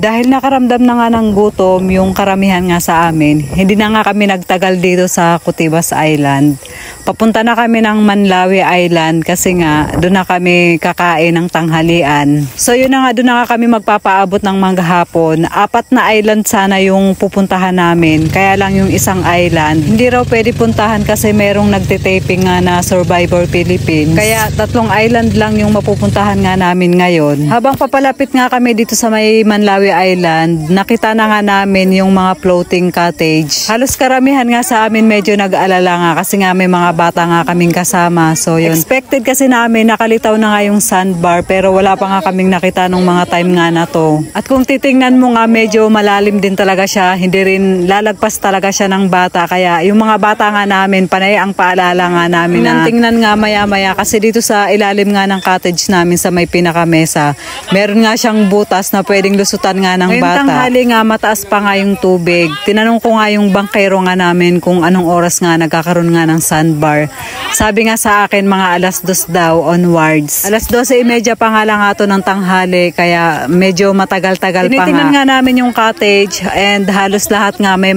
Dahil nakaramdam na nga ng gutom yung karamihan nga sa amin, hindi na nga kami nagtagal dito sa Cutibas Island. Papunta na kami ng Manlawi Island kasi nga doon na kami kakain ng tanghalian. So yun na nga, doon na nga kami magpapaabot ng maghapon. 4 na island sana yung pupuntahan namin, kaya lang yung isang island hindi raw pwede puntahan kasi merong nagtitaping nga na Survivor Philippines. Kaya 3 island lang yung mapupuntahan nga namin ngayon. Habang papalapit nga kami dito sa may Manlawi Island, nakita na nga namin yung mga floating cottage. Halos karamihan nga sa amin medyo nag-alala nga kasi nga may mga bata nga kaming kasama. So yun, expected kasi namin nakalitaw na nga yung sandbar pero wala pa nga kaming nakita nung mga time nga na to. At kung titingnan mo nga medyo malalim din talaga siya, hindi rin lalagpas talaga siya ng bata. Kaya yung mga bata nga namin, panay ang paalala nga namin na tingnan nga maya-maya kasi dito sa ilalim nga ng cottage namin sa may pinakamesa, meron nga siyang butas na pwedeng lusutan nga ng bata. Ngayong tanghali nga mataas pa nga yung tubig. Tinanong ko nga yung bangkero nga namin kung anong oras nga nagkakaroon nga ng sandbar. Sabi nga sa akin mga 2:00 daw onwards. 12:30 pa nga lang ato ng tanghali kaya medyo matagal-tagal pa nga. Tinitingnan nga namin yung cottage and halos lahat nga may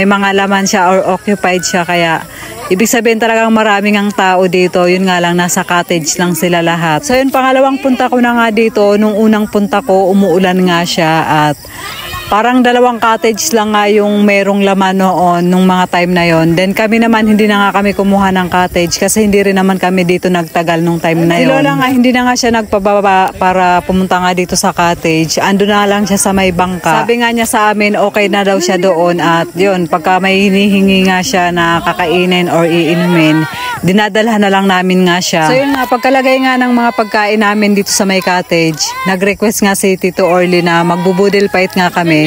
mga laman siya or occupied siya kaya ibig sabihin talagang maraming ang tao dito. Yun nga lang, nasa cottage lang sila lahat. So yun, pangalawang punta ko na nga dito. Nung unang punta ko, umuulan nga siya at parang 2 cottage lang nga yung merong laman noon nung mga time na yon. Then kami naman hindi na nga kami kumuha ng cottage kasi hindi rin naman kami dito nagtagal nung time na yon. Si Lola nga hindi na nga siya nagpababa para pumunta nga dito sa cottage. Ando na lang siya sa may bangka. Sabi nga niya sa amin okay na daw siya doon at yun, pagka may hinihingi nga siya na kakainin or iinumin, dinadalhan na lang namin nga siya. So yun nga, pagkalagay nga ng mga pagkain namin dito sa may cottage, nag-request nga si Tito Orly na magbubudil fight nga kami.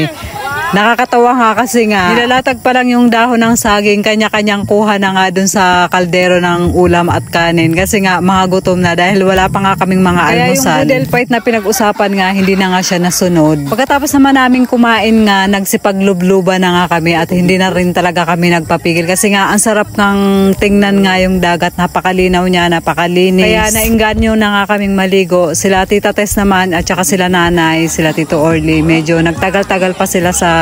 Nakakatawa nga kasi nga nilalatag pa lang yung dahon ng saging, kanya-kanyang kuha na nga dun sa kaldero ng ulam at kanin kasi nga mga gutom na dahil wala pa nga kaming mga almusal. Kaya yung budel fight na pinag-usapan nga hindi na nga siya nasunod. Pagkatapos naman namin kumain nga, nagsipaglubluban na nga kami at hindi na rin talaga kami nagpapigil kasi nga ang sarap ng tingnan nga yung dagat, napakalinaw niya, napakalinis. Kaya nainganyo na nga kaming maligo. Sila Tita Tess naman at saka sila nanay, sila Tito Orly, medyo nagtagal-tagal pa sila sa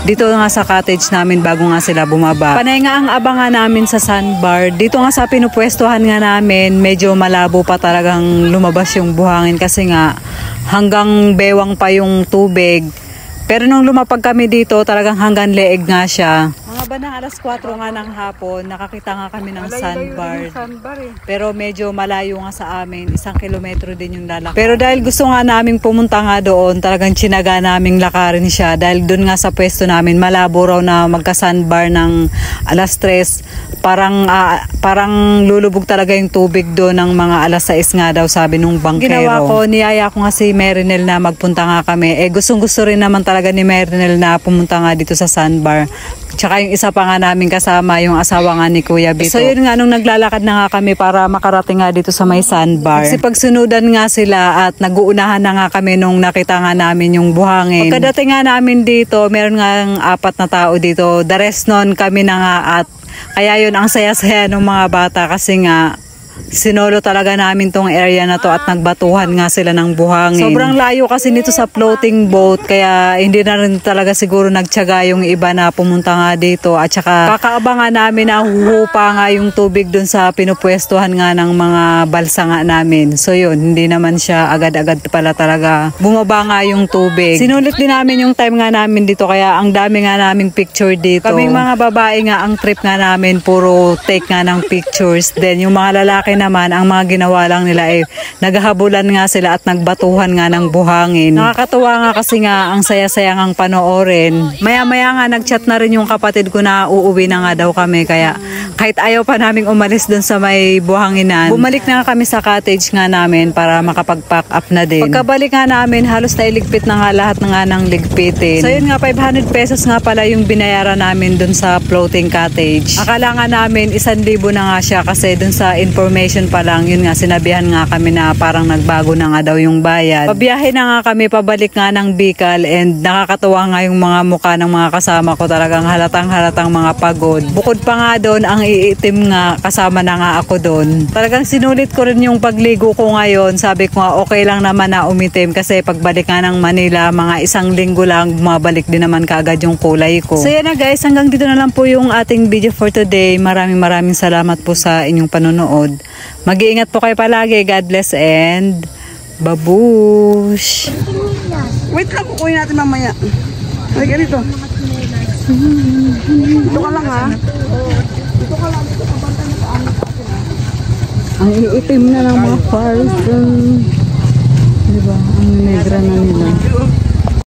dito nga sa cottage namin bago nga sila bumaba. Panay nga ang abangan namin sa sandbar. Dito nga sa pinupwestuhan nga namin, medyo malabo pa talagang lumabas yung buhangin kasi nga hanggang bewang pa yung tubig. Pero nung lumapag kami dito, talagang hanggang leeg nga siya. Mga bandang 4:00 nga ng hapon, nakakita nga kami ng sandbar. Pero medyo malayo nga sa amin, 1 kilometro din yung lalakad. Pero dahil gusto nga naming pumunta nga doon, talagang tsinaga naming lakarin siya. Dahil doon nga sa pwesto namin, malabo raw na magka-sandbar ng 3:00. Parang lulubog talaga yung tubig doon ng mga 6:00 nga daw, sabi nung bangkero. Ginawa ko, niyaya ko nga si Merinel na magpunta nga kami. Gustong-gusto rin naman talaga ni Merinel na pumunta nga dito sa sandbar. Tsaka yung isa pa nga namin kasama, yung asawa nga ni Kuya Bito. So yun nga, nung naglalakad na nga kami para makarating nga dito sa may sandbar, kasi pagsunudan nga sila at nag-uunahan na nga kami nung nakita nga namin yung buhangin. Pagkadating nga namin dito, meron nga 4 na tao dito. The rest nun kami na nga at kaya yun ang saya-saya ng mga bata kasi nga sinolo talaga namin tong area na to at nagbatuhan nga sila ng buhangin. Sobrang layo kasi nito sa floating boat kaya hindi na rin talaga siguro nagtiyaga yung iba na pumunta nga dito at saka kakaabangan namin na huhupa nga yung tubig dun sa pinupwestuhan nga ng mga balsa nga namin. So yun, hindi naman siya agad-agad pala talaga bumaba nga yung tubig. Sinulit din namin yung time nga namin dito kaya ang dami nga naming picture dito. Kaming mga babae nga ang trip nga namin puro take nga ng pictures. Then yung mga lalaki naman, ang mga ginawa lang nila naghahabulan nga sila at nagbatuhan nga ng buhangin. Nakakatuwa nga kasi nga ang saya-saya ngang panoorin. Maya-maya nga nagchat na rin yung kapatid ko na uuwi na nga daw kami kaya kahit ayaw pa naming umalis dun sa may buhanginan, bumalik na nga kami sa cottage nga namin para makapag-pack up na din. Pagkabalik nga namin, halos nailigpit na nga lahat nga ng ligpitin. So yun nga, 500 pesos nga pala yung binayaran namin dun sa floating cottage. Akala nga namin 1,000 na nga siya kasi dun sa information pa lang, yun nga, sinabihan nga kami na parang nagbago na nga daw yung bayad. Pabiyahe na nga kami, pabalik nga ng Bicol and nakakatuwa nga yung mga mukha ng mga kasama ko, talagang halatang mga pagod. Bukod pa nga doon, ang maiitim nga, kasama na nga ako doon. Talagang sinulit ko rin yung pagligo ko ngayon. Sabi ko nga okay lang naman na umitim kasi pagbalik nga ng Manila, mga 1 linggo lang, bumabalik din naman kaagad yung kulay ko. So yan na guys, hanggang dito na lang po yung ating video for today. Maraming salamat po sa inyong panonood. Mag-iingat po kayo palagi. God bless and babush! Wait lang, kukunin natin mamaya. Ay, ganito. Dito ka lang ha. Dito ka lang, dito ka bantay mo sa amin. Ang iitim na ng mga forest. Diba? Ang negra na nila.